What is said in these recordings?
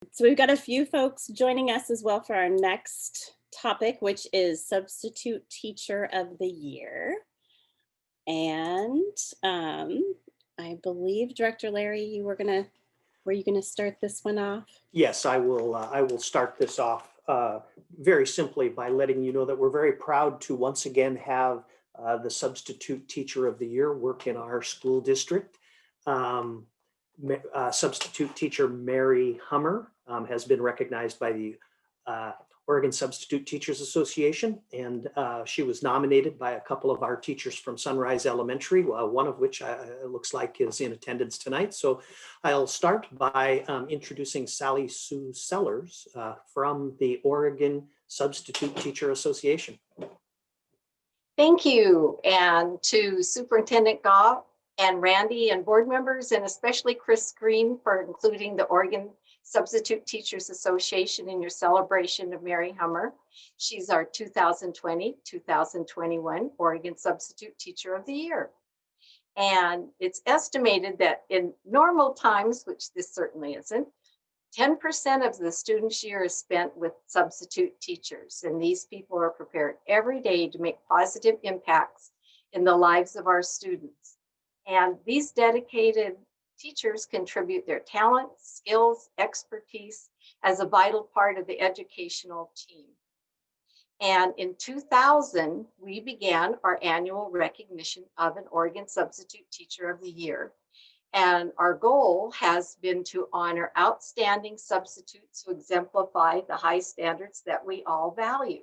So we've got a few folks joining us as well for our next topic, which is Substitute Teacher of the Year. And I believe, Director Larry, were you gonna start this one off? Yes, I will. I will start this off very simply by letting you know that we're very proud to once again have the Substitute Teacher of the Year work in our school district. Substitute Teacher Mary Hummer has been recognized by the Oregon Substitute Teachers Association, and she was nominated by a couple of our teachers from Sunrise Elementary, one of which looks like is in attendance tonight. So I'll start by introducing Sally Sue Sellers from the Oregon Substitute Teacher Association. Thank you, and to Superintendent Goff and Randy and board members, and especially Chris Green for including the Oregon Substitute Teachers Association in your celebration of Mary Hummer. She's our 2020-2021 Oregon Substitute Teacher of the Year. And it's estimated that in normal times, which this certainly isn't, 10% of the student's year is spent with substitute teachers. And these people are prepared every day to make positive impacts in the lives of our students. And these dedicated teachers contribute their talents, skills, expertise as a vital part of the educational team. And in 2000, we began our annual recognition of an Oregon Substitute Teacher of the Year. And our goal has been to honor outstanding substitutes who exemplify the high standards that we all value.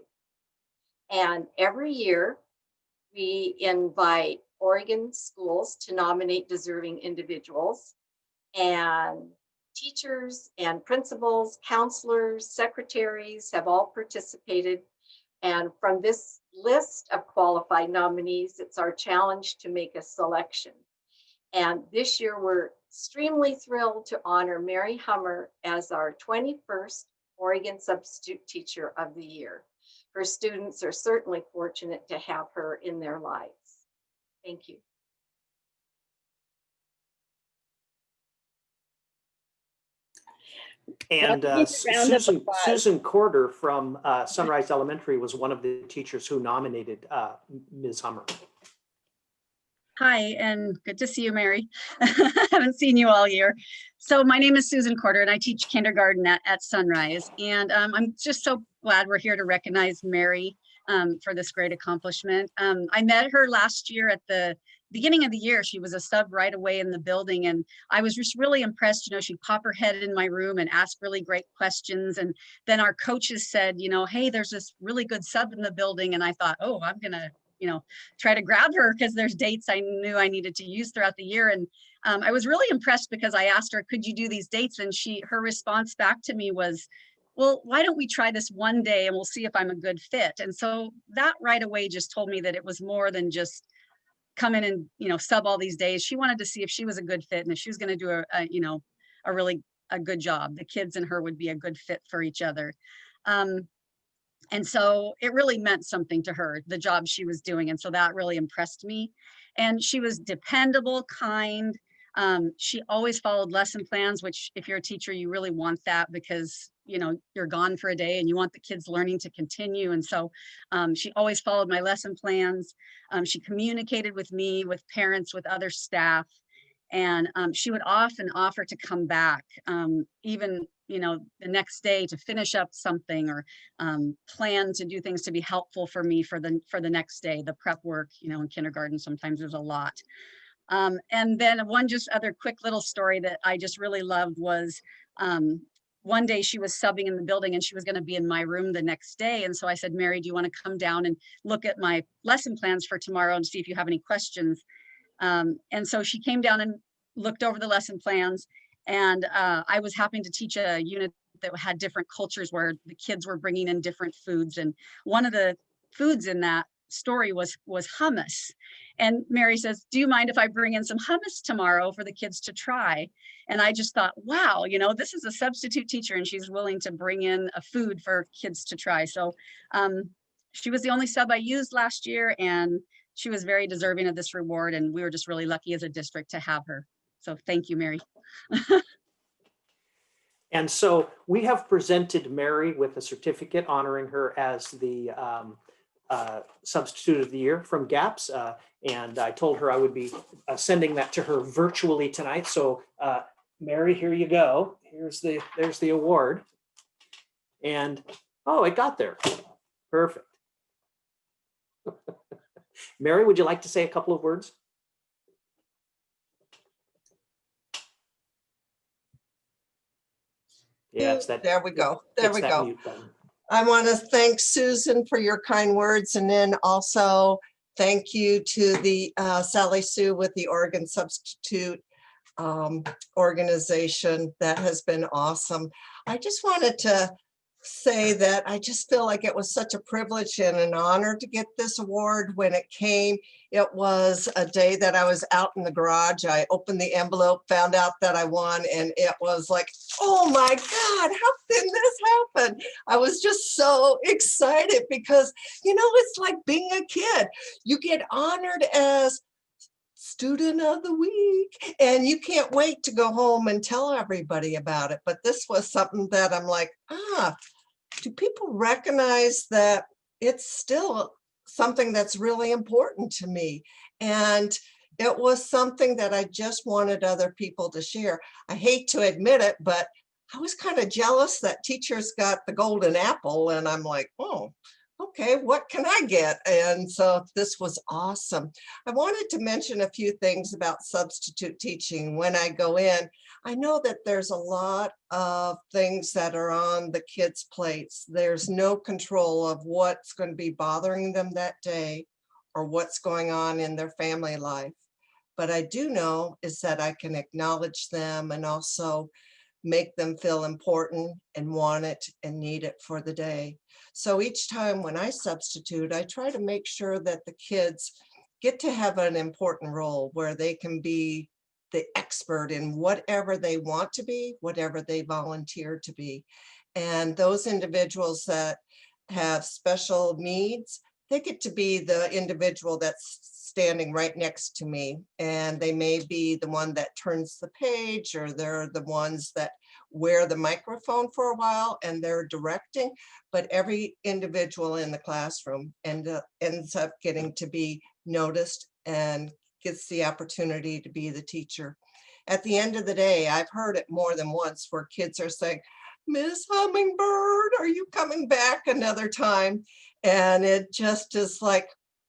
And every year, we invite Oregon schools to nominate deserving individuals, and teachers and principals, counselors, secretaries have all participated. And from this list of qualified nominees, it's our challenge to make a selection. And this year, we're extremely thrilled to honor Mary Hummer as our 21st Oregon Substitute Teacher of the Year. Her students are certainly fortunate to have her in their lives. Thank you. And Susan Corder from Sunrise Elementary was one of the teachers who nominated Ms. Hummer. Hi, and good to see you, Mary. I haven't seen you all year. So my name is Susan Corder, and I teach kindergarten at Sunrise. And I'm just so glad we're here to recognize Mary for this great accomplishment. I met her last year at the beginning of the year. She was a sub right away in the building, and I was just really impressed. She'd pop her head in my room and ask really great questions. And then our coaches said, hey, there's this really good sub in the building. And I thought, oh, I'm gonna try to grab her because there's dates I knew I needed to use throughout the year. And I was really impressed because I asked her, could you do these dates? And her response back to me was, well, why don't we try this one day and we'll see if I'm a good fit? And so that right away just told me that it was more than just come in and, sub all these days. She wanted to see if she was a good fit and if she was going to do a really good job. The kids and her would be a good fit for each other. And so it really meant something to her, the job she was doing. And so that really impressed me. And she was dependable, kind. She always followed lesson plans, which if you're a teacher, you really want that because, you're gone for a day and you want the kids learning to continue. And so she always followed my lesson plans. She communicated with me, with parents, with other staff. And she would often offer to come back, even the next day to finish up something or plan to do things to be helpful for me for the next day. The prep work, in kindergarten, sometimes there's a lot. And then one just other quick little story that I just really loved was one day she was subbing in the building and she was going to be in my room the next day. And so I said, Mary, do you want to come down and look at my lesson plans for tomorrow and see if you have any questions? And so she came down and looked over the lesson plans, and I was having to teach a unit that had different cultures where the kids were bringing in different foods. And one of the foods in that story was hummus. And Mary says, do you mind if I bring in some hummus tomorrow for the kids to try? And I just thought, wow, this is a substitute teacher and she's willing to bring in a food for kids to try. So she was the only sub I used last year, and she was very deserving of this reward. And we were just really lucky as a district to have her. So thank you, Mary. And so we have presented Mary with a certificate honoring her as the Substitute of the Year from GAPS. And I told her I would be sending that to her virtually tonight. So Mary, here you go. There's the award. And oh, it got there. Perfect. Mary, would you like to say a couple of words? Yeah, it's that. There we go. There we go. Mute button. I want to thank Susan for your kind words, and then also thank you to the Sally Sue with the Oregon Substitute organization. That has been awesome. I just wanted to say that I just feel like it was such a privilege and an honor to get this award. When it came, it was a day that I was out in the garage. I opened the envelope, found out that I won, and it was like, oh my God, how did this happen? I was just so excited because, you know, it's like being a kid. You get honored as Student of the Week, and you can't wait to go home and tell everybody about it. But this was something that I'm like, do people recognize that it's still something that's really important to me? And it was something that I just wanted other people to share. I hate to admit it, but I was kind of jealous that teachers got the golden apple, and I'm like, oh, okay, what can I get? And so this was awesome. I wanted to mention a few things about substitute teaching. When I go in, I know that there's a lot of things that are on the kids' plates. There's no control of what's going to be bothering them that day or what's going on in their family life. But I do know is that I can acknowledge them and also make them feel important and want it and need it for the day. So each time when I substitute, I try to make sure that the kids get to have an important role where they can be the expert in whatever they want to be, whatever they volunteer to be. And those individuals that have special needs, they get to be the individual that's standing right next to me, and they may be the one that turns the page, or they're the ones that wear the microphone for a while and they're directing, but every individual in the classroom ends up getting to be noticed and gets the opportunity to be the teacher. At the end of the day, I've heard it more than once where kids are saying, Miss Hummingbird, are you coming back another time? And it just is like,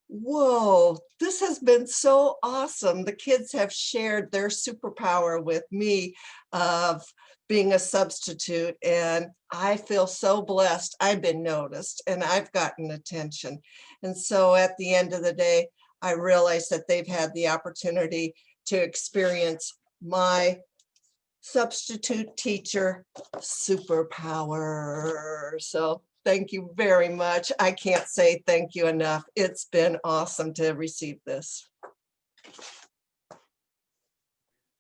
whoa, this has been so awesome. The kids have shared their superpower with me of being a substitute, and I feel so blessed. I've been noticed and I've gotten attention. And so at the end of the day, I realize that they've had the opportunity to experience my substitute teacher superpower. So thank you very much. I can't say thank you enough. It's been awesome to receive this.